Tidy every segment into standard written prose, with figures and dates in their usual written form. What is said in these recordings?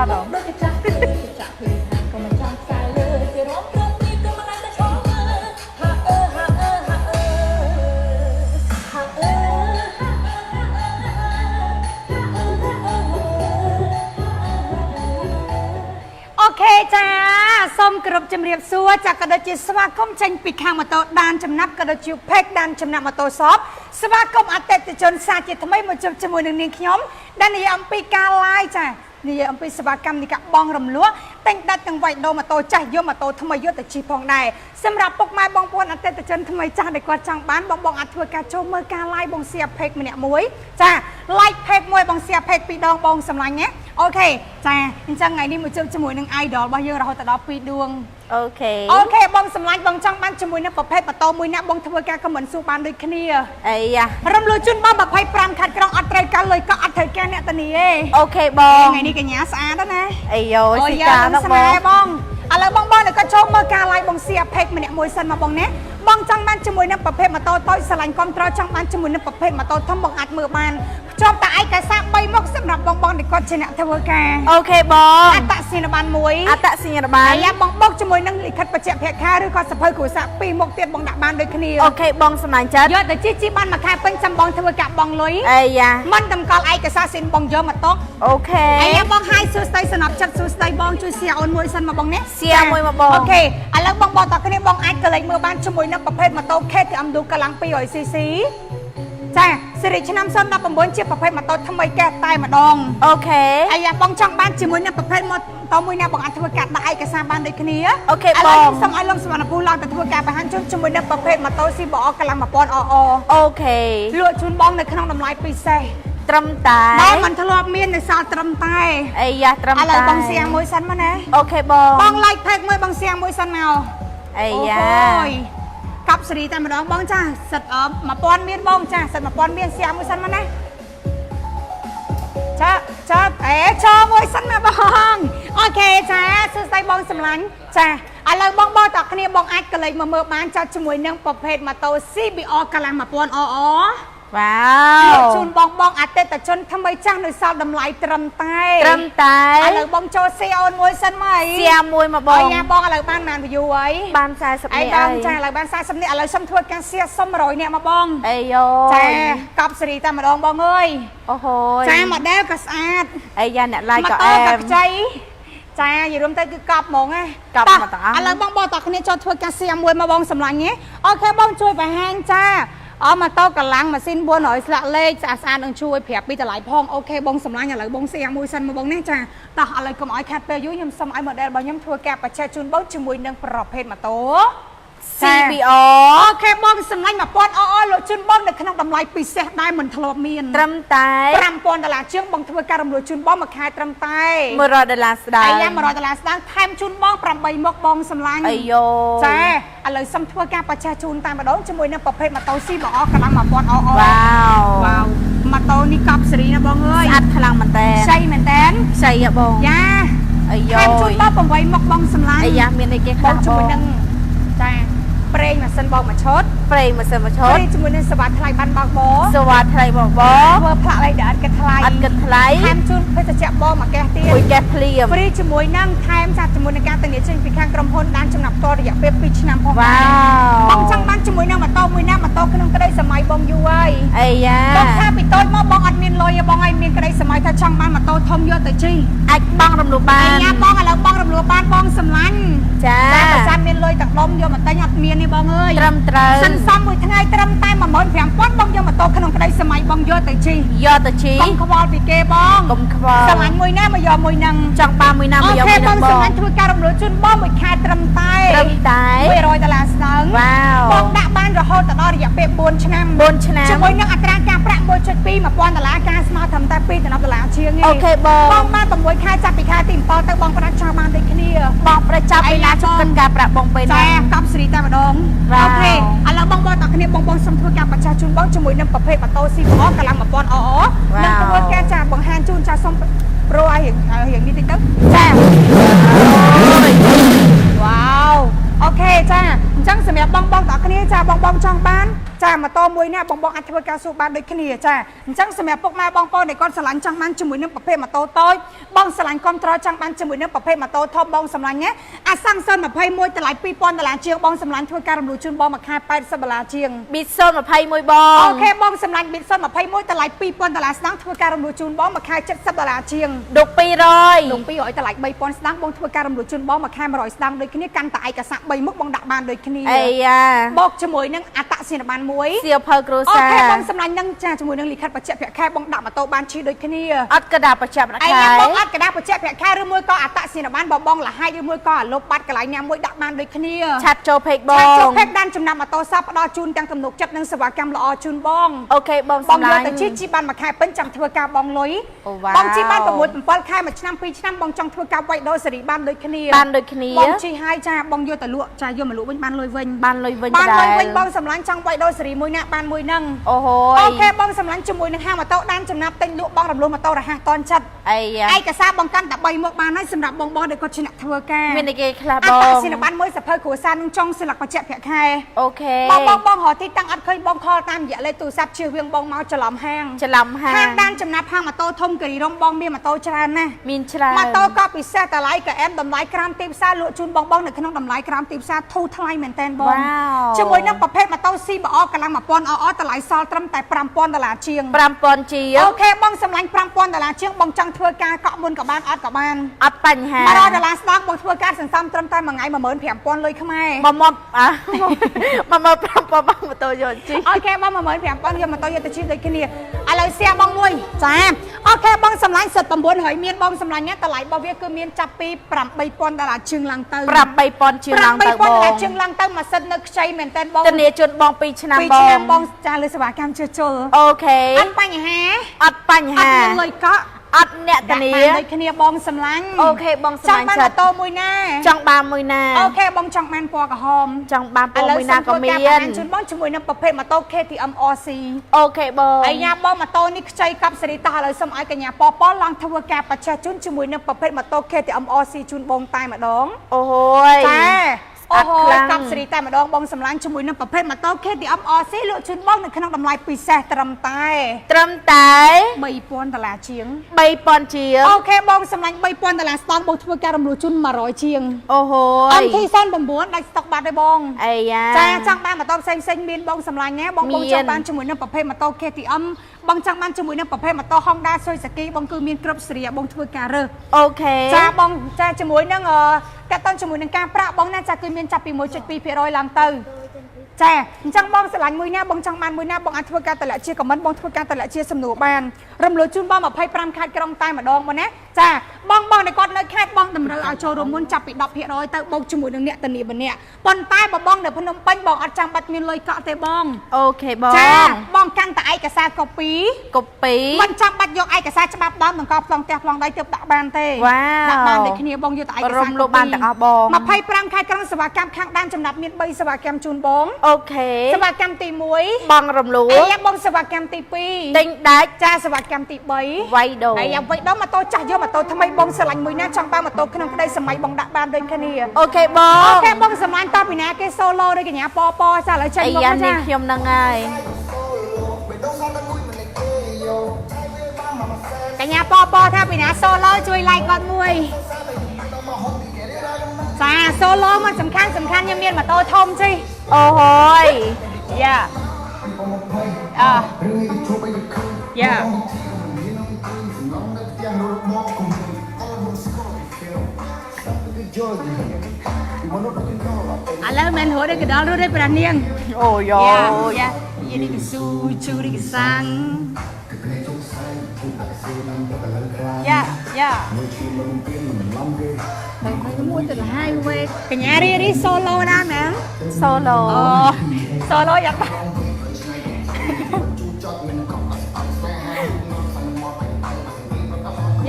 đâu Ok cha, xong cực chấm riệp xua cha cả đợt chia sva công tranh bị khang mà tôi đàn chấm nắp cả đợt chịu phết đàn chấm nắp mà tôi shop sva công ăn tết từ chốn xa chỉ thầm mấy một chấm mùi nương nhóm đàn này ông pi ca lai chaนี่อำเภอสวากรรมนี่กับบองรำลัวแต่งดัดจังไหวโดมาโตใจโยมาโตทำไมโยแต่ชีพองได้สำหรับปกไม้บองปวนอันเตตจนทำไมจ้าได้กว่าจังบ้านบองอัดทัวกาโจเมื่อกาไล่บองเสียเพกมันเนี่ยมวยจ้าไล่เพกมวยบองเสียเพกปีดองบองสำลังเงี้ยโอเคจ้าจังไงนี่มือจมูกหนึ่งไอดอลบางอย่างเราแต่ดอกปีดวงโอเคบองสำลังบองจังบ้านจมูกเนี่ยประเภทมาโตมวยเนี่ยบองทัวกาก็เหมือนสู้บ้านโดยคณีไอ้ยะรำลัวจุนบองแบบไพ่ปรามขัดกรองอัดไรกันเลยก็อัดเธอแกเนี่ยตอนนี้โอเคบองไงนี่กันเนี่ยสะอาดแล้วนะไอ้โย่สิกาน้องบองอะไรบองเนี่ยก็ชมเมื่อกาไลบองเสียเพกมันเนี่ยมวยสันมาบองเนี่ยบองจังบ้านจมูกเนี่ยประเภทมาโตต้อยสลันกองตรจังบ้านจมูกเนี่ยประเภทมาโตทำบองอัดมือบ้านชอบแต่ไอ้กระซับใบมกสำหรับบองเด็กก็ชนะเทวกาโอเคบองอัตสินบานมวยอัตสินบานไอ้บองจมูกนั่งลิขิตประเจ็บเพคาหรือก็สะเพยขู่สะปีมกเตียนบองดักบ้านโดยคณีโอเคบองสมัยจัดยอดแต่จี้บ้านมาแค่เป็นจำบองเทวกาบองลุยไอ้ยะมันทำกอลไอ้กระซับสินบองเยอะมาตกโอเคไอ้บองไฮซูสไตสนับจัดซูสไตบองช่วยเสียออนมวยสันมาบองเนี่ยเสียมวยมาบองโอเคแล้วบองต่อกันนี้บองไอ้กระเลยมือบ้านจมูกนั่งประเภทมาโตแค่ที่อำดูกำลังไปอ่อยซีจ้าสิริชนำส้มนับประมวลเชียประเภทมาโตทำไมแกตายมาดองโอเคไอ้ยาบองจังบ้านจมูกนั่งประเภทมาโตมวยนั่งบองอันทวกาได้กระซาบ้านโดยคณีโอเคบองสมัยลงสวรรค์ภูลาแต่ทวกาไปหันจมูกนั่งประเภทมาโตซีบอกกำลังมาปอนโอเคลวดชุนบองในขนมน้ำลายปีเซ่ตรำตายได้มันทะเลาะเมียนในซาตรำตายไอ้ยาตรำตายอะไรบองเสียงมวยสันมาไหนโอเคบองไล่เพกมวยบองเสียงมวยสันเอาไอ้ยากับสรีแต่มาดองบองจ้าสัตว์มาปอนเมียนบองจ้าสัตว์มาปอนเมียนเสียงมวยสันมาไหนชอบมวยสันมาบองโอเคจ้าสุดใจบองสำลังจ้าอะไรบองต่อคณีบองอัดกันเลยมาเมื่อบ้านจ้าจมวยนั่งประเภทมาโตซีบีออกำลังมาปอนว้าวชุนบองอัดแต่จนทำไมจ้างโดยสาวดำไหลตรำตายอะไรบองโจเซียนมวยสันไหมเสียมวยมาบองบองอะไรบ้านนานไปอยู่ไว้บ้านทรายสำเนียงไอ้บ้านจ้าอะไรบ้านทรายสำเนียงอะไรซ้ำทวดกันเสียส้มรอยเนี่ยมาบองไอ้โยจ้ากับสรีแต่มาดองบองเอ้ยโอ้โหจ้ามาเดวกับสะอาดไอ้ยันเนี่ยลายกับแอมใจจ้าอย่ารวมใจคือกอบมองไงกอบมาตาอะไรบองต่อคนนี้จอดทวดกันเสียมวยมาบองสำลังเงี้ยโอเคบองช่วยไปแห้งจ้ามาโต้กำลังมาสิ้นบัวหน่อยสละเล่จะอานึงช่วยเพียบปีแต่หลายพองโอเคบงสำลังอย่างไรบงเสียงมวยสันมาบงแน่จ้าต่ออะไรก็หมายแคทเปย์ยุ่ยำสมัยหมดแดนบางยำทัวแกประชาชนบงจมวยนังประเภทมาโตCBO โอเคบงสำลังมาปอนโลชุนบงในขนมดำลายปีเสดได้เหมือนทะเลเมียนตรำตายตรำปอนตลาดเชื่องบงทัวการรำรวยชุนบงมาขายตรำตายมรดลาสดาไอ้ยามรดลาสดาแถมชุนบงปรำใบมกบงสำลังไอโยจ้าอะไรซ้ำทัวการประชาชนตามมาดองจมวยนังประเภทมาโตซีบอกกำลังมาปอนว้าวมาโตนี่กับสรีนะบองเอ้ยอัดพลังมันแตนใช่เหมือนแตนใช่อะบองย่าไอโยแถมชุนบงปรำใบมกบงสำลังไอยามีในเก๊กบองจมวยนังจ้าเปรย์มาสันบอกมาชดเปรย์มาเสมาชดเปรย์จมูกในสวัสดิ์ทลายบันบางบอสวัสดิ์ทลายบอกบอเวอร์พระอะไรเดือดกันทลายอัดกันทลายแถมชุนเพื่อจะจับบอมาแก้เตี้ยคุยแก้เพลียมเปรย์จมูกนั่งแถมจากจมูกในการตั้งเนื้อเชิงปีข้างกรมพลด้านจำหนับตัวระยะเปรียบปีชนำพองว้าวบองจังบ้านจมูกนั่งมาโตมือหน้ามาโตขนมกระไดสมัยบองอยู่ไว้ไอ้ยาบองข้าปิดต้นมอบองอัดเมียนลอยบองไอเมียนกระไดสมัยถ้าช่างบ้านมาโตทอมยอดแต่จีไอ้บองรำลูบ้านไอ้ยาบองอะไรบองรำลูบ้านบองสำลังจ้าแต่ประจานเมียนลอยตักลมยอมาตั้งอัดเมียนในบองเอ้ยตรำตรสันซ้ำมือทั้งไงตรำใต้มาหมอนแผงป้อนบองยอมาโตขนมกระไดสมัยบองยอดแต่จียอดแต่จีบองขวาปีเกบองกลมขวาสมัยมวยหน้ามายอมวยนังจังปามวยน้ำมายอมมวยนังบองสมัยทุกการรำลูจุนบองมวยคายตรำใต้มวยรอยตลาดสังว้าวบองดักบ้านเราโหดตลอดระยะเป๊ะบนชนะช่วยนังอัตราการประมวยชุดปีมาปอนตลาดการสมาทำแต่ปีแต่นับตลาดเชียงไงโอเคบองบ้านตำรวจค่ายจับปีค่ายติ่มปอแต่บองประชาบานเด็กนี่บองประจับไปนะชุดกันการประบองไปนะกับสรีแต่มาดองโอเคแล้วบองต่อคณีบองสมทบการประชาชนบองจมูกน้ำประเภทมาโตซีบองกำลังมาปอนนังตำรวจแกจ่าบองแฮนจูนจ่าส้มโปรยอย่างนี้ติ๊กต๊อกจ้าว้าวโอเคจ้าจังสมัยบองต่อคณีจ่าบองจังบ้านจ้า ម៉ូតូមួយនេះបងអាចធ្វើការសួរបានដូចគ្នាចាអញ្ចឹងសម្រាប់ពុកម៉ែបងប្អូនដែលគាត់ស្រឡាញ់ចង់បានជាមួយនឹងប្រភេទម៉ូតូតូចបងស្រឡាញ់គ្រប់ត្រចង់បានជាមួយនឹងប្រភេទម៉ូតូធំបងស្រឡាញ់ណាអាសាំងសុន21តម្លៃ$2000ជាងបងស្រឡាញ់ធ្វើការរំលោះជូនបងមួយខែ$80ជាង Bison 21បង អូខេបងសម្លាញ់ Bison 21តម្លៃ$2000ស្តង់ធ្វើការរំលោះជូនបងមួយខែ$70ជាង ដុក200 ដុំ200តម្លៃ$3000ស្តង់បងធ្វើការរំលោះជូនបងមួយខែ100ស្តង់ដូចគ្នាកាន់តែឯកសារ3មុខបងដាក់បានដូចគ្នា អីយ៉ា បូកជាមួយនឹងអត្តសញ្ញាណប័ណ្ណមួយ សៀវភៅគ្រួ អូ សារ ខេបងសម្លាញ់នឹងចាជាមួយនឹងលិខិតបញ្ជាក់ប្រាក់ខែបងដាក់ម៉ូតូបានជិះដូចគ្នា អត់កដាបច្ចៈប្រាក់ ឯ ខែ ញ៉ាំបងអត់កដាបញ្ជាក់ប្រាក់ខែឬមួយក៏អត្តសញ្ញាណប័ណ្ណបងលហាយឬមួយក៏អាលុបបាត់កន្លែងណាមួយដាក់បានដូចគ្នា ឆាត់ចូលពេកប ឆាត់ចូល ង ពេកដានចំណាំម៉ូតូសពផ្ដល់ជូនទាំងទំនុកចិត្តនិងសេវាកម្មល្អជូនបង អូខេបង បង សម្ យក លាញ់ ទៅជីបានមួយខែពេញចង់ធ្វើការបងលុយ អូវ៉ាវ បងជីបាន6 7ខែមួយឆ្នាំ2ឆ្នាំបងចង់ធ្វើការវាយដូរសេរីបានដូចគ្នា បានដូចគ្នា បងជីហើយចាបងយកទៅលក់ចាយកមកលក់វិញបានលុយវិញ បានលុយវិញ បានលុយវិញ ដែរ បងសម្លាញ់ចង់វាយដូរសេរីមួយណាបានមួយនឹង អូហូ អូ យ ខេបងសម្លាញ់ជាមួយនឹងហាងម៉ូតូដានចំណាប់ទិញលក់បងរំលោះម៉ូតូរហ័សតនចិត្ត អីយ៉ា ឯកសារបងកាន់តែ3មុខបានហើយសម្រាប់បងដែលគាត់ឆ្នាក់ធ្វើការ មានតែគេខ្លះ អ ប ត្ត ង សញ្ញាណប័ណ្ណមួយសភៅគ្រួសារនឹងចុងស្លឹកបញ្ជាក់ប្រាក់ខែ អូខេ បងរកទីតាំងអត់ឃើញបងខលតាមរយៈលេខទូរស័ព្ទជឿវៀងបងមកច្រឡំហាង ច្រឡំហា ហាង ង ដានចំណាប់ហាងម៉ូតូធំគិរីរំបងមានម៉ូតូច្រើនណាស់ មានច្រើន ម៉ូតូក៏ពិសេសតម្លៃក៏អែមតម្លៃក្រាមទីផ្សារលក់ជូនបងនៅក្នុងតម្លៃក្រាមទីផ្សារធូរថ្លៃមែនតើបង វ៉ាវ ជាមួយនឹងប្រភេទម៉ូតូ CBR កម្លាំង1000 អតម្លៃសល់ត្រឹមតែ$5000ជាង 5000ជាង អូខេបងសម្លាញ់$5000ជាងបងចង់ធ្វើការកក់មុនក៏បានអត់ក៏បាន អត់បញ្ហា $100ស្តង់បងធ្វើការសន្សំត្រឹមតែមួយថ្ងៃ15000លុយខ្មែរ មកមកអ่ะមក5000បងម៉ូតូយកជី អូខេបង15000យកម៉ូតូយកទៅជិះដូចគ្នាឥឡូវសៀបងមួយចាអូខេបងសម្លាញ់សុទ្ធ900មានបងសម្លាញ់ណាតម្លៃរបស់វាគឺមានចាប់ពី$8000ជាងឡើងទៅ 8000ជាងឡើងទៅបង $8000ជាងឡើងទៅម៉ាស៊ីននៅខ្ចីមែនតើបង ធានាជូនបង2ឆ្នាំ 2 ប ឆ្នាំ ង បងចាលើសេវាកម្មជួសជុល អូខេ អត់បញ្ហា អត់បញ្ អត់ ហា មានលុយកក់ អត់អ្នកធានា ដាក់បានដូចគ្នាបងសម្លាញ់ អូខេបងសម្លាញ់ ចង់បាន ចិត្ត ម៉ូតូមួយណា ចង់បានមួយណា អូខេបងចង់បានពណ៌ក្រហម ចង់បានពណ៌មួយណាក៏មាន ជូនបងជាមួយនឹងប្រភេទម៉ូតូ KTM RC អូខេបង អាយ៉ាបងម៉ូតូនេះខ្ចីកប់សេរីតោះឥឡូវសូមឲ្យកញ្ញាប៉ឡើងធ្វើការបច្ចេកជូនជាមួយនឹងប្រភេទម៉ូតូ KTM RC ជូនបងតែម្ដង អូហូយ ចាអូហូ ខ្លាំង កប់សេរីតែម្ដងបងសម្លាញ់ជាមួយនឹងប្រភេទម៉ូតូ KTM RC លក់ជូនបងនៅក្នុងតម្លៃពិសេសត្រឹមតែ ត្រឹមតែ $3000ជាង 3000ជាង អូខេបងសម្លាញ់$3000ស្តង់បងធ្វើការរំលោះជូន100ជាង អូហូយ MT-09 ដាច់ស្តុកបាត់ហើយបង អីយ៉ា ចាចង់បានម៉ូតូផ្សេងៗមានបងសម្លាញ់ណាបង មាន ចង់បានជាមួយនឹងប្រភេទម៉ូតូ KTM បងចង់បានជាមួយនឹងប្រភេទម៉ូតូ Honda Suzuki បងគឺមានគ្រប់សេរីបងធ្វើការរើស អូខេ ចាបងចាជាមួយនឹងតើតើជាមួយនឹងការប្រាក់បងណាចាគឺមានចាប់ពី 1.2% ឡើងទៅចាអញ្ចឹងបងស្រឡាញ់មួយណាបងចង់បានមួយណាបងអាចធ្វើការតម្លាក់ជាខមមិនបងធ្វើការតម្លាក់ជាសំណួរបានរំលោះជូនបង25ខេត្តក្រុងតែម្ដងមកណាចាបងដែលគាត់នៅខេត្តបងតម្រូវឲ្យចូលរួមមុនចាប់ពី 10% ទៅបូកជាមួយនឹងអ្នកធានាម្នាក់ប៉ុន្តែបើបងនៅភ្នំពេញបងអត់ចាំបាច់មានលុយកក់ទេបង អូខេបង ចាបងកាន់តែឯកសារកូពី កូពី មិនចាំបាច់យកឯកសារច្បាប់ដើមបង្កប់ប្លង់ផ្ទះប្លង់ដៃទើបដាក់បានទេ វ៉ាវ ដាក់បានដូចគ្នាបងយកតែឯកសារ រំលោះបានទាំងអស់បង 25ខែក្រុងសេវាកម្មខាងដានចំណាប់មាន3សេវាកម្មជូនបង អូខេ សេវាកម្មទី1 បងរំលោះ អាយ៉ាបងសេវាកម្មទី2 ទិញដាច់ ចាសេវាកម្មទី3 វាយដូរ អាយ៉ាវិញដល់ម៉ូតូចាស់យកម៉ូតូថ្មីបងស្រឡាញ់មួយណាចង់បានម៉ូតូក្នុងក្តីសម័យបងដាក់បានដូចគ្នា អូខេប អូ ង ខេបងសម្លាញ់តពីណាគេ solo ដូចកញ្ញាប៉ចាឥឡូវចេញ អី មក យ៉ា ចា នេះខ្ញុំនឹងហើយក ញ្ញាប៉ថាពីណា solo ជួយ like គាត់មួយចា solo មិនសំខាន់ខ្ញុំមានម៉ូតូធំជិះ អូហូយ យ៉ាយ៉ាឥឡូវមិនហួរដូចកដល់រត់ទេប្រានាង អូយ៉ូ យ៉ាយីនេះគឺស៊ូជូនេះគឺសាំងយ៉ាមួយទៅហើយវេកញ្ញារី solo ណាមែន សូឡូ អូ solo យ៉ាង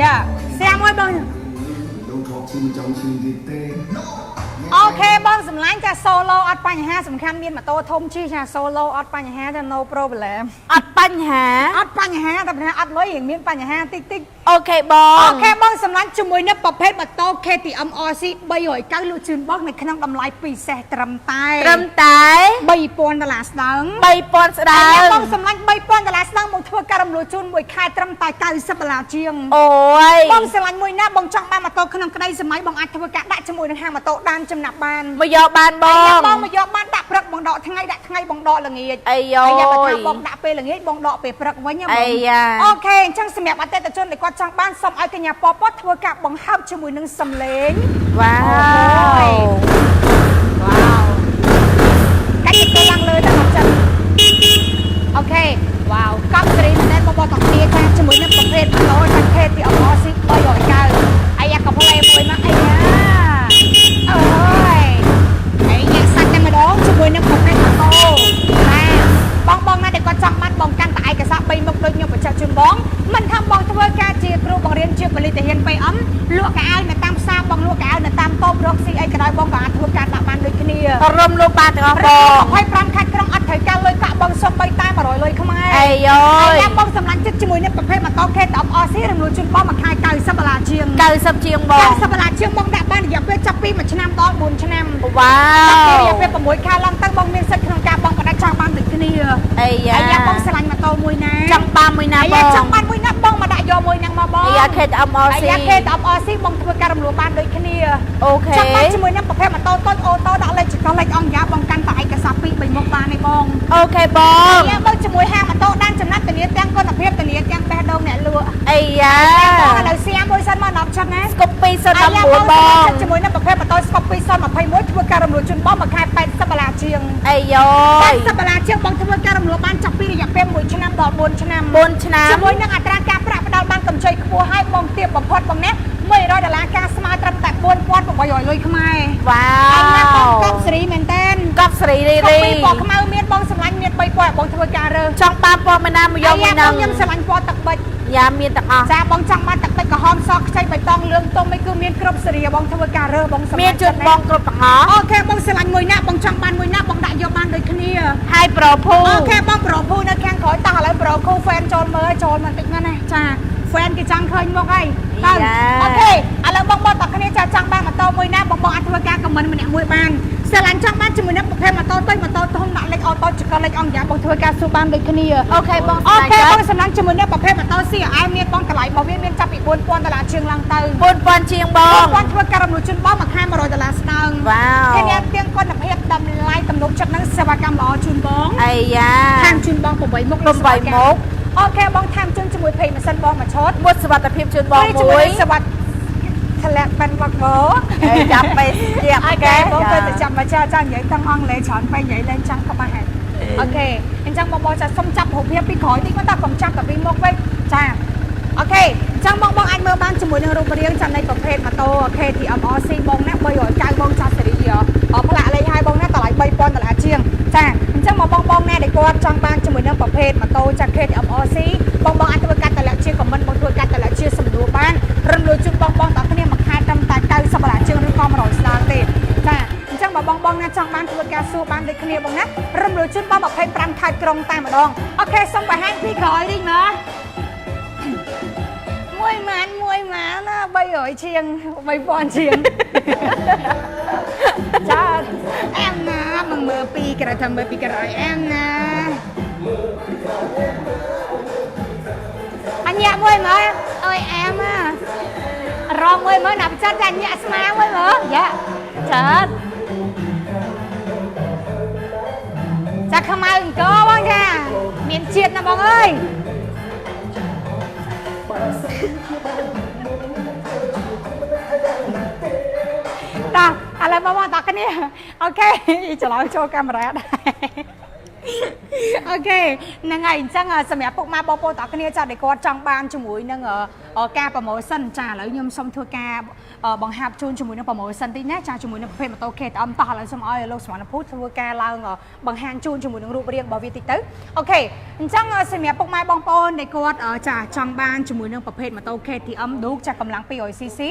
យ៉ាសៀមួយបង Don't talk to me, don't see the thing. អូខេបងសម្លាញ់ចា solo អត់បញ្ហាសំខាន់មានម៉ូតូធំជិះចា solo អត់បញ្ហាចា no problem អត់បញ្ហា អត់បញ្ហាតែថាអត់លុយរៀងមានបញ្ហាតិចតិច អូខេបង អូខេបងសម្លាញ់ជាមួយនឹងប្រភេទម៉ូតូ KTM RC 309លក់ជូនបងនៅក្នុងតម្លៃពិសេសត្រឹមតែ ត្រឹមតែ $3,000ស្ដើង $3,000 ស្ដើង បងសម្លាញ់$3,000ស្ដើងបងធ្វើការរំលោះជូនមួយខែត្រឹមតែ$90ជាង អូយ បងស្រឡាញ់មួយណាបងចង់បានម៉ូតូក្នុងក្តីសម័យបងអាចធ្វើការដាក់ជាមួយនឹងហាងម៉ូតូដានចំណាប់បាន មកយកបានបង បងមកយកបានដាក់ព្រឹកបងដកថ្ងៃដាក់ថ្ងៃបងដកល្ងាច អាយ៉ ហើយបើថា យ បងដាក់ពេលល្ងាចបងដកពេលព្រឹកវិញណាបង អាយ៉ា អូខេអញ្ចឹងសម្រាប់អតិថិជនដែលគាត់ចង់បានសូមឲ្យកញ្ញាប៉ប៉ធ្វើការបង្ហើបជាមួយនឹងសំឡេង វ៉ាវ វ៉ាវកាច់ទៅឡើងលើទៅមកចឹងអូខេវ៉ាវកប់សេរីមែនទេបងប្អូនទាំងគ្នាចាជាមួយនឹងប្រភេទម៉ូតូចាខេទីអមអស៊ី309អាយ៉ាក៏ផ្លែមួយមកអាយ៉ាអើយអាយ៉ាសាច់តែម្ដងជាមួយនឹងប្រភេទម៉ូតូបាទបងណាដែលគាត់ចង់បានបងកាន់តែឯកសារ3មុខដូចខ្ញុំបញ្ជាក់ជូនបងមិនថាបងធ្វើការជាគ្រូបង្រៀនជាពលិទាហាន PM លក់កៅអៅនៅតាមផ្សារបងលក់កៅអៅនៅតាមតូបរកស៊ីអីក៏ដោយបងក៏អាចធ្វើការដាក់បានដូចគ្នា រំលោភបានទាំងអស់បង 25ខែក្រុងអត់ត្រូវការលុយកាក់បងសុំបីតែ100លុយខ្មែរ អាយ៉យ យ៉ាបងសម្លាញ់ចិត្តជាមួយនឹងប្រភេទម៉ូតូ KTM RC រំលោះជូនបងមួយខែ$90ជាង 90ជាងបង $90ជាងបងដាក់បានរយៈពេលចាប់ពី1ឆ្នាំដល់4ឆ្នាំ វ៉ា រ វ យៈពេល6ខែឡើងទៅបងមានសិទ្ធិក្នុងការបងបដិចង់បានដូចគ្នា អាយ៉ា យ៉ាបងស្រឡាញ់ម៉ូតូមួយណា ចង់បានមួយណាបង យ៉ាចង់បានមួយណាបងមកដាក់យកមួយហ្នឹងមកបង អាយ៉ា KTM RC យ៉ា KTM RC បងធ្វើការរំលោះបានដូចគ្នា អូខេ ចង់បានជាមួយនឹងប្រភេទម៉ូតូតូចអូតូដាក់លេខចកលេខអង្គយ៉ាបងកាន់តែឯកសារ2 3មុខបានទេបង អូខេបង យ៉ាបើជាមួយហាងម៉ូតូដានចំណាត់ធានាទាំងគុណភាពធានាទាំងបេះដូងអ្នកលក់ អាយ៉ា បងឥឡូវសៀមមួយសិនមក10ចិត្តណា ស្គប់219បង ជាមួយនឹងប្រភេទម៉ូតូស្កប់221ធ្វើការរំលោះជូនបងមួយខែ$80ជាង អាយ៉យ $80ជាងបងធ្វើការរំលោះបានចាប់ពីរយៈពេល1ឆ្នាំដល់4ឆ្នាំ 4ឆ្នាំ ជាមួយនឹងអត្រាការប្រាក់ផ្ដល់បានកម្ចីខ្ពស់ហើយបងទាបបំផុតបងណា$100ការស្មើត្រឹមតែ$4,800លុយខ្មែរ វ៉ា អញណាបង វ កប់សេរីមែនតើ កប់សេរីរី កប់ រី ពីពណ៌ខ្មៅមានបងសម្លាញ់មាន3ពណ៌បងធ្វើការរើស ចង់បានពណ៌មួយណាមកយកមួយហ្នឹង ខ្ញុំស្រឡាញ់ពណ៌ទឹកបិច យ៉ាមានទាំងអស់ ចាបងចង់បានទឹកបិចក្រហមសខ្ចីបៃតងលឿងទុំអីគឺមានគ្រប់សេរីបងធ្វើការរើសបងសម្លាញ់ មានជូនបងគ្រប់ទាំងអស់ អូខេបងស្រឡាញ់មួយណាបងចង់បានមួយណាបងដាក់យកបានដូចគ្នា ហើយប្រូភូ អូខេបងប្រូភូនៅខាងក្រោយតោះឥឡូវប្រូភូ fan ចូលមើលចូលបន្តិចណាណាចា fan គេចង់ឃើញមុខហើយទៅអូខេឥឡូវបងតោះគ្នាចាចង់បានម៉ូតូមួយណាបងអាចធ្វើការខមមិនម្នាក់មួយបានស្រឡាញ់ចង់បានជាមួយនឹងប្រភេទម៉ូតូតូចម៉ូតូធំដាក់លេខអូតូចកលេខអង្គយ៉ាបងធ្វើការសួរបានដូចគ្នា អូខេបង អូខេបងសម្លាញ់ជាមួយនឹងប្រភេទម៉ូតូ CRI មានបងតម្លៃរបស់វាមានចាប់ពី$4,000ជាងឡើងទៅ 4,000ជាងបង បងធ្វើការរំលោះជូនបងមួយខែ$100ស្ដើង វ៉ាវ ធានាទាំងគុណភាពតម្លៃទំនុកចិត្តនិងសេវាកម្មល្អជូនបង អាយ៉ា ខាងជូនបង8មុខ 8មុខ អូខេបងថែមជូនជាមួយភ័យម៉ាស៊ីនបងមួយឈុត មួយសុវត្ថិភាពជូនបងមួយ សវត្ថិធ្លាក់បានមកបង ចាប់ไปជាប់ អូខេបងទៅចាំមកចានិយាយទាំងអង់គ្លេសច្រើនពេកនិយាយលេងចាំក្បាស់ហើយអូខេអញ្ចឹងបងចាសុំចាប់រូបភាពពីក្រោយតិចមកតើកុំចាប់តែពីមុខវិញចាអូខេអញ្ចឹងបងអាចមើលបានជាមួយនឹងរូបរាងចាំនៃប្រភេទម៉ូតូ KTM RC បងណា390បងចាសេរីផ្លាកលេខឲ្យបងណាតម្លៃ$3,000ជាងចាអញ្ចឹងមកបងណាដែលគាត់ចង់បានជាមួយនឹងប្រភេទម៉ូតូចា KTM RC បងអាចធ្វើការតម្លាក់ជាខមមិនបងធ្វើការតម្លាក់ជាសំណួរបានរំលោះជូនបងតោះគ្នាមួយខែត្រឹមតែ$90ជាងឬក៏100ស្ដើងទេចាអញ្ចឹងបងណាចង់បានធ្វើការសួរបានដូចគ្នាបងណារំលោះជូនបង25ខែក្រុងតែម្ដងអូខេសូមបង្ហាញពីក្រោយនេះមកមួយម៉ានណា300ជាង3000ជាងចាអែមណាមកមើលពីក្រោយថាមើលពីក្រោយអែមណាអញ្ញាមួយមើលអើយអែមណារងមួយមើលណាបចិត្តចាញ់ស្មាមួយមើលយ៉ាចាចាខ្មៅអង្គបងចាមានជាតិណាបងអើយតោះឥឡូវបងតោះគ្នាអូខេច្រឡំចូលកាមេរ៉ាដែរ អូខេហ្នឹងហើយអញ្ចឹងសម្រាប់ពុកម៉ែបងប្អូនតើគ្នាចាដែលគាត់ចង់បានជាមួយនឹងការប្រម៉ូសិនចាឥឡូវខ្ញុំសូមធ្វើការបង្ហាត់ជូនជាមួយនឹងប្រម៉ូសិនតិចណាចាជាមួយនឹងប្រភេទម៉ូតូ KTM តោះឥឡូវសូមឲ្យលោកស្មនភូធ្វើការឡើងបង្ហាញជូនជាមួយនឹងរូបរាងរបស់វាតិចទៅអូខេអញ្ចឹងសម្រាប់ពុកម៉ែបងប្អូនដែលគាត់ចាចង់បានជាមួយនឹងប្រភេទម៉ូតូ KTM Duke ចាកម្លាំង 200cc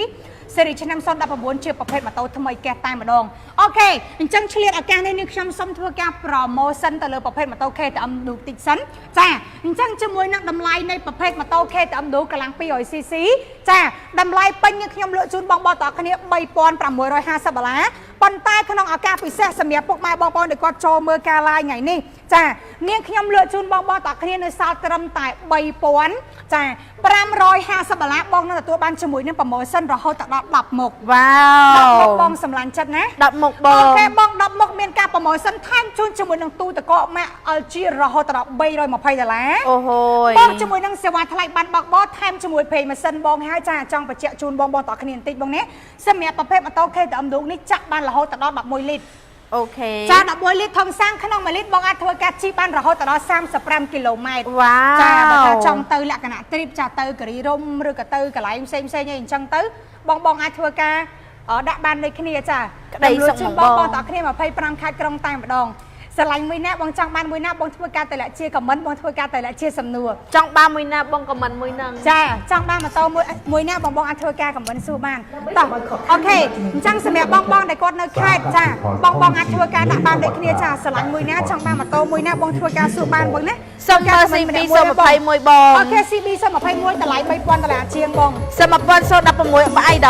ស៊េរីឆ្នាំ2019ជាប្រភេទម៉ូតូថ្មីកេះតែម្ដងអូខេអញ្ចឹងឆ្លៀតឱកាសនេះខ្ញុំសូមធ្វើការប្រម៉ូសិនទៅលើប្រភេទម៉ូតូ KTM Duke តិចសិនចាអញ្ចឹងជាមួយនឹងតម្លៃនៃប្រភេទម៉ូតូ KTM Duke កម្លាំង 200cc ចាតម្លៃពេញខ្ញុំលើកជូនបងប្អូនតើគ្នា$3,650ប៉ុន្តែក្នុងឱកាសពិសេសសម្រាប់ពុកម៉ែបងប្អូនដែលគាត់ចូលមើលការ live ថ្ងៃនេះចានាងខ្ញុំលើកជូនបងប្អូនតើគ្នានៅសល់ត្រឹមតែ$3,000ចា$550បងនឹងទទួលបានជាមួយនឹង promotion រហូតដល់10មុខ វ៉ាវ 10មុខបងសម្លាញ់ចិត្តណា10មុខបង អូខេបង10មុខមានការ promotion ថែមជូនជាមួយនឹងទូទឹកកក Mac LG រហូតដល់$320 អូហូយ បងជាមួយនឹងសេវាថ្លៃបានបើកបរថែមជាមួយប្រេងម៉ាស៊ីនបងហើយចាចង់បញ្ជាក់ជូនបងតើគ្នាបន្តិចបងនេះសម្រាប់ប្រភេទម៉ូតូ KTM Duke នេះចាក់បានរហូតដល់11លីត្រ អូខេ ចា11លីត្រធំសាំងក្នុង1លីត្របងអាចធ្វើការជិះបានរហូតដល់35គីឡូម៉ែត្រ វ៉ាវ ចាបើថាចង់ទៅលក្ខណៈ trip ចាទៅការីរំឬក៏ទៅកន្លែងផ្សេងអីអញ្ចឹងទៅបងអាចធ្វើការដាក់បានដូចគ្នាចា ក្តីសុខមកបង តើគ្នា25ខេត្តក្រុងតែម្ដងស្រឡាញ់មួយណាបងចង់បានមួយណាបងធ្វើការតម្លាក់ជា comment បងធ្វើការតម្លាក់ជាសំណួរ ចង់បានមួយណាបងខមមិនមួយហ្នឹង ចាចង់បានម៉ូតូមួយណាបងអាចធ្វើការ comment សួរបានតោះអូខេអញ្ចឹងសម្រាប់បងដែលគាត់នៅខេត្តចាបងអាចធ្វើការដាក់បានដូចគ្នាចាស្រឡាញ់មួយណាចង់បានម៉ូតូមួយណាបងធ្វើការសួរបានបងណា សុំមើល CB 021បង អូខេ CB 021តម្លៃ$3,000ជាងបង សុំ1016បើអីដ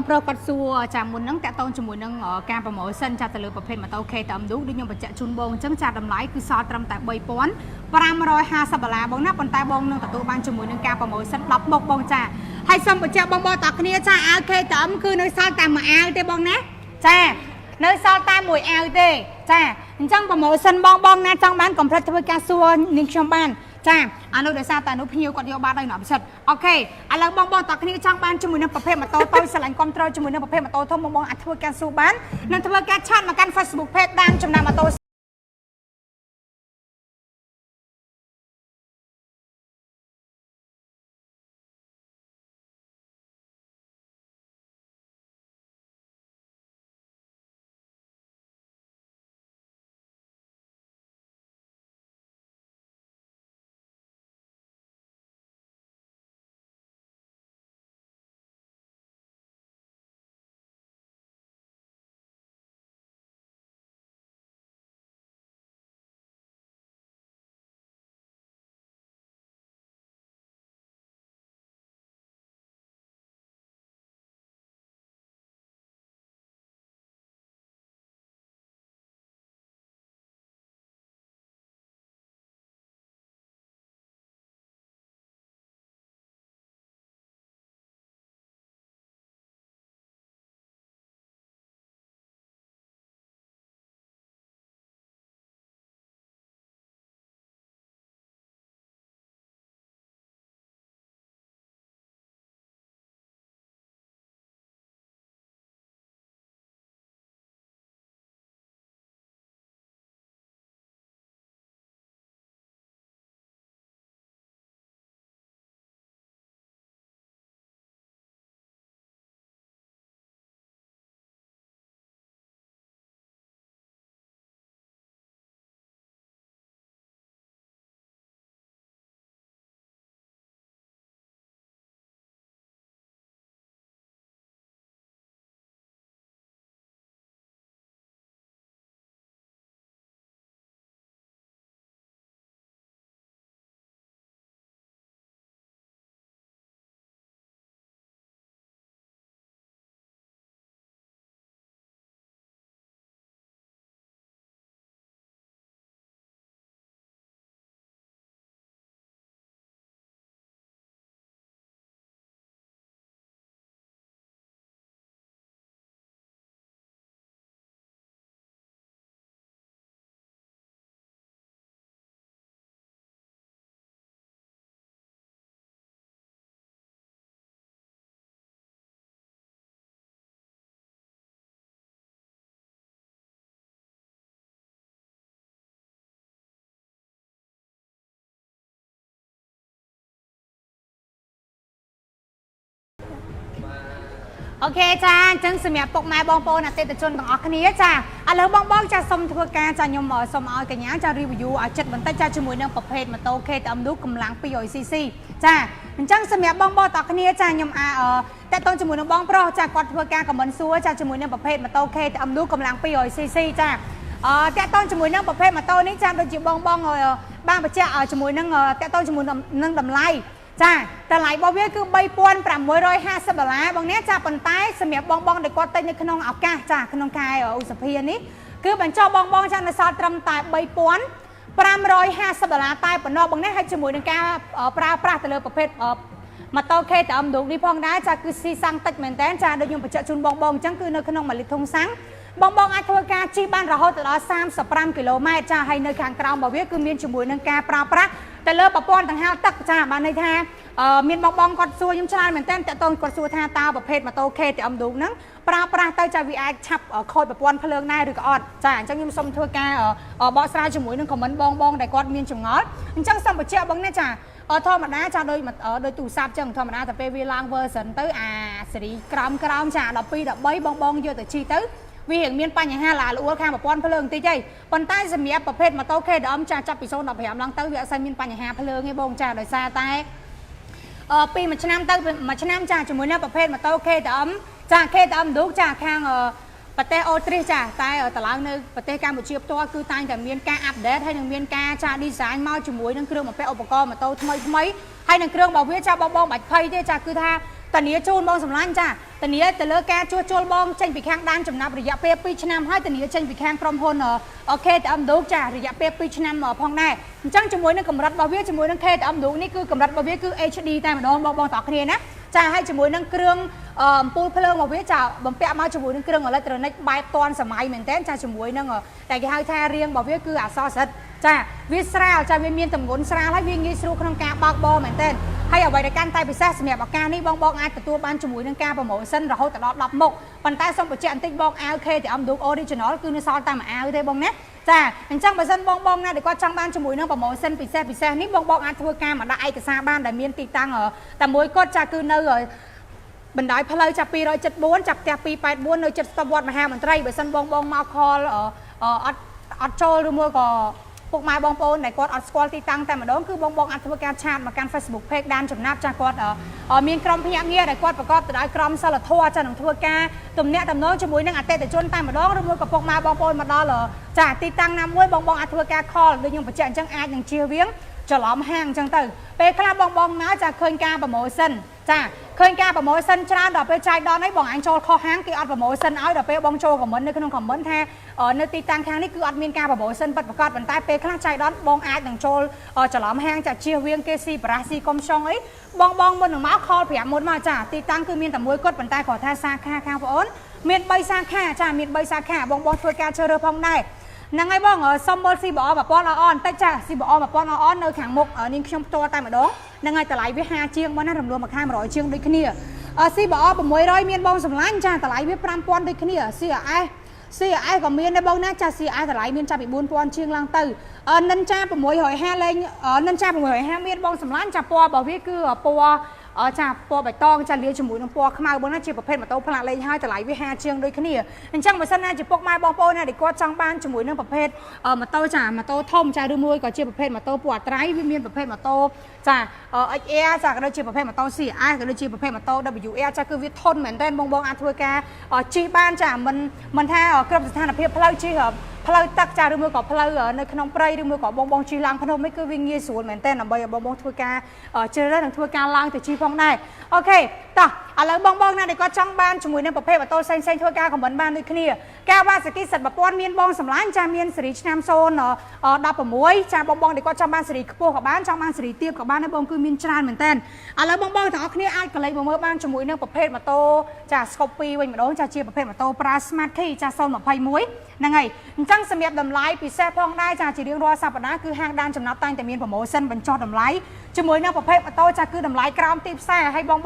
ប្រុសគាត់សួរចាមុនហ្នឹងតាក់ទងជាមួយនឹងការ promotion ចាទៅលើប្រភេទម៉ូតូ KTM Duke ដូចខ្ញុំបញ្ជាក់ជូនបងអញ្ចឹងចាតម្លៃគឺសល់ត្រឹមតែ$3,550បងណាប៉ុន្តែបងនឹងទទួលបានជាមួយនឹងការ promotion 10មុខបងចាហើយសូមបញ្ជាក់បងតើគ្នាចាអាវ KTM គឺនៅសល់តែមួយអាវទេបងណាចានៅសល់តែមួយអាវទេចាអញ្ចឹង promotion បងណាចង់បានកុំភ្លេចធ្វើការសួរនាងខ្ញុំបាន ចាអានោះដោយសារតែនោះភ្ញៀវគាត់យកបានដោយណប់សិតអូខេឥឡូវបងតគ្នាចង់បានជាមួយនឹងប្រភេទម៉ូតូតូចស្រឡាញ់គ្រប់ត្រូលជាមួយនឹងប្រភេទម៉ូតូធំបងអាចធ្វើការសួរបាននិងធ្វើការឆាតមកកាន់ Facebook Page ដានចំណាំម៉ូតូអូខេចាអញ្ចឹងសម្រាប់ពុកម៉ែបងប្អូនអតិថិជនទាំងអស់គ្នាចាឥឡូវបងចាសូមធ្វើការចាខ្ញុំសូមឲ្យកញ្ញាចា review ឲ្យចិត្តបន្តិចចាជាមួយនឹងប្រភេទម៉ូតូ KTM Duke កម្លាំង 200cc ចាអញ្ចឹងសម្រាប់បងទាំងអស់គ្នាចាខ្ញុំតេតតជាមួយនឹងបងប្រុសចាគាត់ធ្វើការ comment សួរចាជាមួយនឹងប្រភេទម៉ូតូ KTM Duke កម្លាំង 200cc ចាតេតតជាមួយនឹងប្រភេទម៉ូតូនេះចាដូចជាបងបានបញ្ជាក់ជាមួយនឹងតេតតជាមួយនឹងតម្លៃចាតម្លៃរបស់វាគឺ$3,650បងនេះចាប៉ុន្តែសម្រាប់បងដែលគាត់ទិញនៅក្នុងឱកាសចាក្នុងខែឧសភានេះគឺបញ្ចុះបងចានៅសល់ត្រឹមតែ$3,550តែប៉ុណ្ណោះបងនេះហើយជាមួយនឹងការប្រើប្រាស់ទៅលើប្រភេទម៉ូតូ KTM Duke នេះផងដែរចាគឺស៊ីសាំងតិចមែនតើចាដូចខ្ញុំបញ្ជាក់ជូនបងអញ្ចឹងគឺនៅក្នុង1លីត្រធុងសាំងបងអាចធ្វើការជិះបានរហូតដល់35គីឡូម៉ែត្រចាហើយនៅខាងក្រោមរបស់វាគឺមានជាមួយនឹងការប្រើប្រាស់ទៅលើប្រព័ន្ធដង្ហើមទឹកចាបានន័យថាមានបងគាត់សួរខ្ញុំច្រើនមែនតើតើតើគាត់សួរថាតើប្រភេទម៉ូតូ KTM Duke ហ្នឹងប្រើប្រាស់ទៅចាវាអាចឆាប់ខូចប្រព័ន្ធភ្លើងដែរឬក៏អត់ចាអញ្ចឹងខ្ញុំសូមធ្វើការបកស្រាយជាមួយនឹង comment បងដែលគាត់មានចម្ងល់អញ្ចឹងសូមបញ្ជាក់បងនេះចាធម្មតាចាដោយទូរស័ព្ទចឹងធម្មតាតែពេលវាឡើង version ទៅអាស៊េរីក្រោមចា12 13បងយកទៅជីទៅវារៀងមានបញ្ហាល្អួលខាងប្រព័ន្ធភ្លើងបន្តិចទេប៉ុន្តែសម្រាប់ប្រភេទម៉ូតូ KTM ចាចាប់ពី015ឡើងទៅវាអត់សូវមានបញ្ហាភ្លើងទេបងចាដោយសារតែពីមួយឆ្នាំទៅមួយឆ្នាំចាជាមួយនឹងប្រភេទម៉ូតូ KTM ចា KTM Duke ចាខាងប្រទេសអូទ្រីសចាតែតឡើងនៅប្រទេសកម្ពុជាផ្ទាល់គឺតែងតែមានការអាប់ដេតហើយនឹងមានការចា design មកជាមួយនឹងគ្រឿងបំពាក់ឧបករណ៍ម៉ូតូថ្មីហើយនឹងគ្រឿងរបស់វាចាបងបាច់ភ័យទេចាគឺថាតានីជូនបងសម្លាញ់ចាតានីទៅលើការជួសជុលបងចេញពីខាងដានចំណាប់រយៈពេល2ឆ្នាំហើយតានីចេញពីខាងក្រុមហ៊ុនKTM Duke ចារយៈពេល2ឆ្នាំផងដែរអញ្ចឹងជាមួយនឹងកម្រិតរបស់វាជាមួយនឹង KTM Duke នេះគឺកម្រិតរបស់វាគឺ HD តែម្ដងបងទាំងគ្នាណាចាហើយជាមួយនឹងគ្រឿងអំពូលភ្លើងរបស់វាចាបំពាក់មកជាមួយនឹងគ្រឿងអេឡិចត្រូនិកបែបទាន់សម័យមែនតើចាជាមួយនឹងតែគេហៅថារាងរបស់វាគឺអក្សរសិទ្ធិ ចាវាស្រាលចាវាមានតម្ងន់ស្រាលហើយវាងាយស្រួលក្នុងការបើកបរមែនទែនហើយអ្វីដែលកាន់តែពិសេសសម្រាប់ឱកាសនេះបងអាចទទួលបានជាមួយនឹងការ promotion រហូតដល់10មុខប៉ុន្តែសូមបញ្ជាក់បន្តិចបងអាវ KTM Duke Original គឺនៅសល់តែមួយអាវទេបងណាចាអញ្ចឹងបើសិនបងណាដែលគាត់ចង់បានជាមួយនឹង promotion ពិសេសនេះបងអាចធ្វើការមកដាក់ឯកសារបានដែលមានទីតាំងតែមួយគាត់ចាគឺនៅបណ្ដោយផ្លូវចាប់274ចាប់ផ្ទះ284នៅជិតស្តុបវត្តមហាមន្ត្រីបើសិនបងមកខលអត់ចូលឬមួយក៏ពុកម៉ែបងប្អូនដែលគាត់អត់ស្គាល់ទីតាំងតែម្ដងគឺបងអាចធ្វើការឆាតមកកាន់ Facebook page ដានចំណាប់ចាស់គាត់មានក្រុមភ្នាក់ងារដែលគាត់ប្រកបទៅដោយក្រមសីលធម៌ចាស់នឹងធ្វើការទំនាក់ទំនងជាមួយនឹងអតិថិជនតែម្ដងឬមួយក៏ពុកម៉ែបងប្អូនមកដល់ចាទីតាំងណាមួយបងអាចធ្វើការ call ដូចខ្ញុំបញ្ជាក់អញ្ចឹងអាចនឹងជៀសវាងច្រឡំហាងអញ្ចឹងទៅពេលខ្លះបងណាចាឃើញការ promotion ចាឃើញការ promotion ច្រើនដល់ពេលចាយដល់ហើយបងអញចូលខុសហាងគេអត់ promotion ឲ្យដល់ពេលបងចូល comment នៅក្នុង comment ថានៅទីតាំងខាងនេះគឺអត់មានការ promotion ពិតប្រាកដប៉ុន្តែពេលខ្លះចាយដល់បងអាចនឹងចូលច្រឡំហាងចាជៀសវាងគេស៊ីបារ៉ាស៊ីកុំឆុងអីបងមុននឹងមក call 5មុនមកចាទីតាំងគឺមានតែមួយគត់ប៉ុន្តែគាត់ថាសាខាខាងបងអូនមាន3សាខាចាមាន3សាខាបងធ្វើការជ្រើសរើសផងដែរហ្នឹងហើយបងសុំមើល CBR 1000ល្អបន្តិចចា CBR 1000ល្អនៅខាងមុខនាងខ្ញុំផ្ទាល់តែម្ដងហ្នឹងហើយតម្លៃវា50ជាងមកណារំលោះមួយខែ100ជាងដូចគ្នា CBR 600មានបងសម្លាញ់ចាតម្លៃវា5000ដូចគ្នា CRS ក៏មានដែរបងណាចា CRS តម្លៃមានចាប់ពី4000ជាងឡើងទៅនិនចា650លេងនិនចា650មានបងសម្លាញ់ចាពណ៌របស់វាគឺពណ៌ចាពណ៌បៃតងចាលាយជាមួយនឹងពណ៌ខ្មៅបងណាជាប្រភេទម៉ូតូផ្លាកលេខហើយតម្លៃវា50ជាងដូចគ្នាអញ្ចឹងបើសិនណាជាពុកម៉ែបងប្អូនណាដែលគាត់ចង់បានជាមួយនឹងប្រភេទម៉ូតូចាម៉ូតូធំចាឬមួយក៏ជាប្រភេទម៉ូតូពណ៌អត្រៃវាមានប្រភេទម៉ូតូចា XR ចាក៏ដូចជាប្រភេទម៉ូតូ CRS ក៏ដូចជាប្រភេទម៉ូតូ WR ចាគឺវាធន់មែនទែនបងអាចធ្វើការជិះបានចាមិនថាគ្រប់ស្ថានភាពផ្លូវជិះផ្លូវទឹកចាឬមួយក៏ផ្លូវនៅក្នុងព្រៃឬមួយក៏បងជិះឡើងភ្នំនេះគឺវាងាយស្រួលមែនទែនដើម្បីឲ្យបងធ្វើការជ្រើសរើសនិងធ្វើការឡើងទៅជិះផងដែរអូខេតោះឥឡូវបងណាដែលគាត់ចង់បានជាមួយនឹងប្រភេទម៉ូតូផ្សេងធ្វើការខមមិនបានដូចគ្នាការវ៉ាសាគីសិតប្រព័ន្ធមានបងសម្លាញ់ចាមានសេរីឆ្នាំ016ចាបងដែលគាត់ចង់បានសេរីខ្ពស់ក៏បានចង់បានសេរីទាបក៏បានដែរបងគឺមានច្រើនមែនទែនឥឡូវបងទាំងអស់គ្នាអាចកលេចមកមើលបានជាមួយនឹងប្រភេទម៉ូតូចា Scope 2វិញម្ដងចាជាប្រភេទម៉ូតូ ប្រើ Smart Key ចា021ហ្នឹងហើយអញ្ចឹងសម្រាប់តម្លៃពិសេសផងដែរចាជារៀងរាល់សប្តាហ៍គឺហាងដានចំណាប់តែងតែមាន promotion បញ្ចុះតម្លៃជាមួយនឹងប្រភេទម៉ូតូចាគឺតម្លៃក្រោមទីផ្សារហើយបង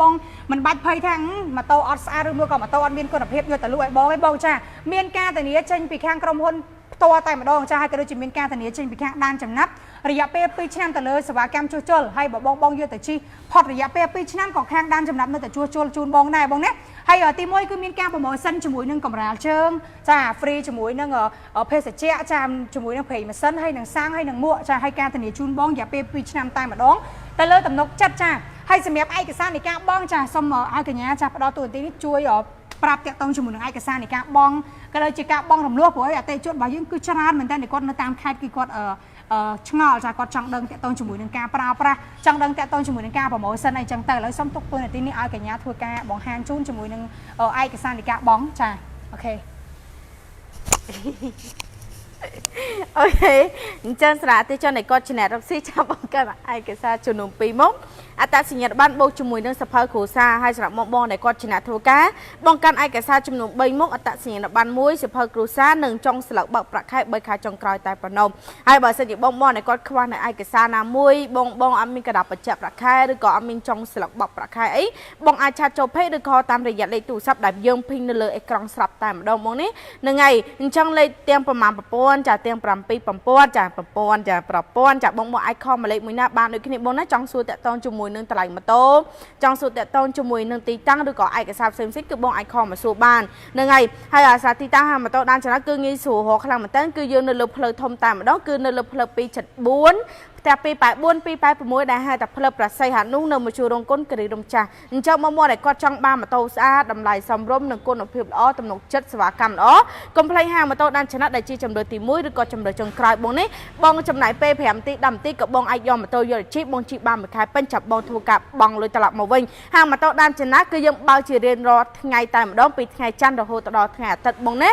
មិនបាច់ភ័យថាម៉ូតូអត់ស្អាតឬមួយក៏ម៉ូតូអត់មានគុណភាពយកទៅលក់ឲ្យបងឯងបងចាមានការធានាចេញពីខាងក្រុមហ៊ុនផ្ទាល់តែម្ដងចាហើយក៏ដូចជាមានការធានាចេញពីខាងដានចំណាប់រយៈពេល2ឆ្នាំទៅលើសេវាកម្មជួសជុលហើយបើបងយកទៅជិះផុតរយៈពេល2ឆ្នាំក៏ខាងដានចំណាប់នៅតែជួសជុលជូនបងដែរបងណាហើយទី1គឺមានការ promotion ជាមួយនឹងកម្រាលជើងចា free ជាមួយនឹងភេសជ្ជៈចាជាមួយនឹងប្រេងម៉ាស៊ីនហើយនឹងសាំងហើយនឹងមួកចាហើយការធានាជូនបងរយៈពេល2ឆ្នាំតែម្ដងទៅលើទំនុកចិត្តចាហើយសម្រាប់ឯកសារនៃការបងចាសូមឲ្យកញ្ញាចាផ្ដល់ទូរទស្សន៍នេះជួយប្រាប់តាក់ទងជាមួយនឹងឯកសារនៃការបងក៏ដូចជាការបងរំលោះព្រោះអតិថិជនរបស់យើងគឺច្រើនមែនតើគាត់នៅតាមខេត្តគឺគាត់ឆ្ងល់ចាគាត់ចង់ដឹងតាក់ទងជាមួយនឹងការប្រើប្រាស់ចង់ដឹងតាក់ទងជាមួយនឹងការ promotion អីចឹងទៅឥឡូវសូមទុកទូរនាទីនេះឲ្យកញ្ញាធ្វើការបង្ហាញជូនជាមួយនឹងឯកសារនៃការបងចាអូខេអូខេអញ្ចឹងសារៈទីជននៃគាត់ឆ្នះរកស៊ីចាប់បង្កើតឯកសារជំនុំ2មកអត្តសញ្ញាណប័ណ្ណបូកជាមួយនឹងសភៅគ្រួសារហើយសម្រាប់បងដែលគាត់ឆ្នះធ្វើការបង្កើតឯកសារជំនុំ3មកអត្តសញ្ញាណប័ណ្ណ1សភៅគ្រួសារនិងចុងស្លឹកបើកប្រាក់ខែ3ខែចុងក្រោយតែប៉ុណ្ណោះហើយបើសិនជាបងដែលគាត់ខ្វះនៅឯកសារណាមួយបងអត់មានកណ្ដាប់បញ្ជាក់ប្រាក់ខែឬក៏អត់មានចុងស្លឹកបើកប្រាក់ខែអីបងអាចឆាតចូល page ឬក៏តាមរយៈលេខទូរស័ព្ទដែលយើងភីងនៅលើអេក្រង់ស្រាប់តែម្ដងបងនេះហ្នឹងហើយអញ្ចឹងលេខទាំងប្រមាណប្រព័ន្ធចាទាំង7ប្រព័ន្ធចាប្រព័ន្ធចាបងអាចខមលេខមួយណាបានដូចគ្នាបងណាចង់សួរតាក់ទងជាមួយនឹងតម្លៃម៉ូតូចង់សួរតាក់ទងជាមួយនឹងទីតាំងឬក៏ឯកសារផ្សេងៗគឺបងអាចខមមកសួរបានហ្នឹងហើយអាសាទីតាំងហាងម៉ូតូដានចល័តគឺងាយស្រួលរកខ្លាំងមែនតើគឺយើងនៅលើផ្លូវធំតែម្ដងគឺនៅលើផ្លូវ274ផ្ទះ284 286ដែលហៅថាផ្លូវប្រស័យហានោះនៅមជ្ឈរងគុណគិរីរំចាស់អញ្ចឹងមកដែលគាត់ចង់បានម៉ូតូស្អាតតម្លៃសមរម្យនិងគុណភាពល្អទំនុកចិត្តសេវាកម្មល្អកុំភ្លេចហាងម៉ូតូដានចល័តដែលជាជម្រើសទី1ឬក៏ជម្រើសចុងក្រោយបងនេះបងចំណាយពេល5នាទី10នាទីក៏បងអាចយកម៉ូតូយកទៅជិះបងជិះបានមួយខែពេញចាប់បងធ្វើការបង់លុយត្រឡប់មកវិញហាងម៉ូតូដានចល័តគឺយើងបើកជារៀងរាល់ថ្ងៃតែម្ដងពីថ្ងៃច័ន្ទរហូតដល់ថ្ងៃអាទិត្យបងណា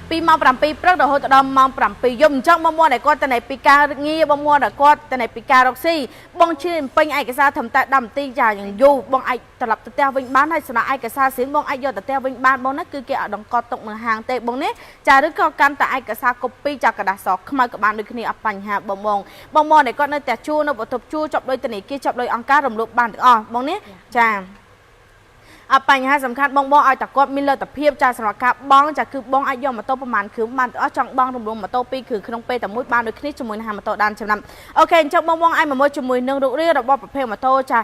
ប ពីម៉ោង7ព្រឹករហូតដល់ម៉ោង7យប់អញ្ចឹងបងដែលគាត់ទៅនៃពីការងារបងដែលគាត់ទៅនៃពីការរកស៊ីបងជឿពេញឯកសារត្រឹមតែ10នាទីចាយ៉ាងយូរបងអាចត្រឡប់ទៅផ្ទះវិញបានហើយសម្រាប់ឯកសារស្រៀងបងអាចយកទៅផ្ទះវិញបានបងណាគឺគេអត់ដង្កត់ទុកនៅហាងទេបងនេះចាឬក៏កាន់តែឯកសារកូពីจากกระดาษសខ្មៅក៏បានដូចគ្នាអត់បញ្ហាបងដែលគាត់នៅតែជួលនៅបន្ទប់ជួលចាប់ដោយធនាគារចាប់ដោយអង្គការរំលោភបានទាំងអស់បងនេះចាអបញ្ហាសំខាន់បងឲ្យតែគាត់មានលទ្ធភាពចាសម្រាប់ការបងចាគឺបងអាចយកម៉ូតូប្រហែលគ្រឿងបានទាំងអស់ចង់បងរំលងម៉ូតូ2គ្រឿងក្នុងពេលតែមួយបានដូចគ្នាជាមួយនឹងម៉ូតូដានចំណាំអូខេអញ្ចឹងបងអាចមកជាមួយនឹងរូបរាងរបស់ប្រភេទម៉ូតូចា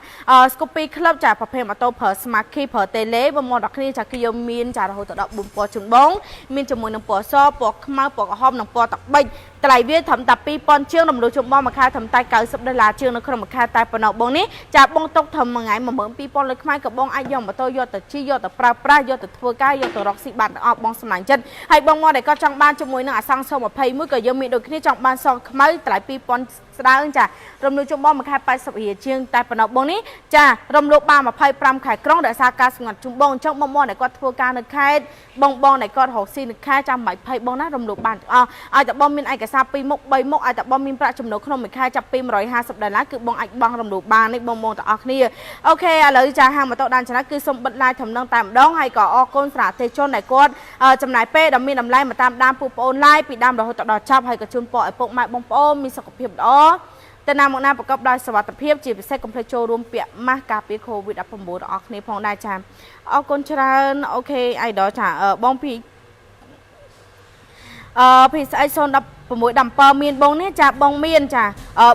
Scoopy Club ចាប្រភេទម៉ូតូប្រើ Smart Key ប្រើ Tele បងដល់គ្នាចាគឺយកមានចារហូតដល់14ពណ៌ជូនបងមានជាមួយនឹងពណ៌សពណ៌ខ្មៅពណ៌ក្រហមនិងពណ៌ទឹកប៊ិចតម្លៃវាត្រឹមតែ2000ជាងរំលោះជុំបងមួយខែត្រឹមតែ$90ជាងនៅក្នុងមួយខែតែប៉ុណ្ណោះបងនេះចាបងຕົកត្រឹមមួយថ្ងៃ12000លើខ្មែរក៏បងអាចយកម៉ូតូយកទៅជិះយកទៅប្រើប្រាស់យកទៅធ្វើការយកទៅរកស៊ីបានទាំងអស់បងសម្លាញ់ចិត្តហើយបងមកដែលគាត់ចង់បានជាមួយនឹងអាសង្ស21ក៏យើងមានដូចគ្នាចង់បានសងខ្មៅតម្លៃ2000ស្ដើងចារំលោះជុំបងមួយខែ80រៀលជាងតែប៉ុណ្ណោះបងនេះចារំលោះបាន25ខែក្រុងដោយសារការស្ងាត់ជុំបងអញ្ចឹងបងដែលគាត់ធ្វើការនៅខេត្តបងដែលគាត់រកស៊ីនៅខេត្តចាំបាច់20បងណារំលោះបានទាំងអស់ឲ្យតែបងមានឯកសារ2មុខ3មុខឲ្យតែបងមានប្រាក់ចំណូលក្នុងមួយខែចាប់ពី$150គឺបងអាចបងរំលោះបាននេះបងទាំងអស់គ្នាអូខេឥឡូវចាហាងម៉ូតូដានឆ្នាំគឺសូមបិទ live ធំនឹងតែម្ដងហើយក៏អរគុណសម្រាប់ទេជនដែលគាត់ចំណាយពេលដ៏មានតម្លៃមកតាមដានពួកប្អូន live ពីដើមរហូតដល់ចប់ហើយក៏ជូនពរឲ្យពុកម៉ែបងប្អូនមានសុខភាពល្អទៅណាមកណាប្រកបដោយសុវត្ថិភាពជាពិសេសកុំភ្លេចចូលរួមពាក់ម៉ាស់ការពារ COVID-19 របស់អស់គ្នាផងដែរចាអរគុណច្រើនអូខេអៃដលចាបងពីស្អី01617មានបងនេះចាបងមានចា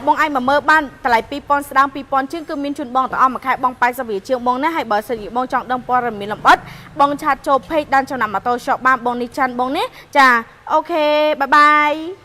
បងអាចមកមើលបានតម្លៃ2000ស្ដើង2000ជាងគឺមានជូនបងទាំងអស់មួយខែបង80រៀលជាងបងណាហើយបើសិនជាបងចង់ដឹងព័ត៌មានលម្អិតបងឆាតចូល page ដានចំណាំម៉ូតូ shop បានបងនេះចាន់បងនេះចាអូខេបាយបាយ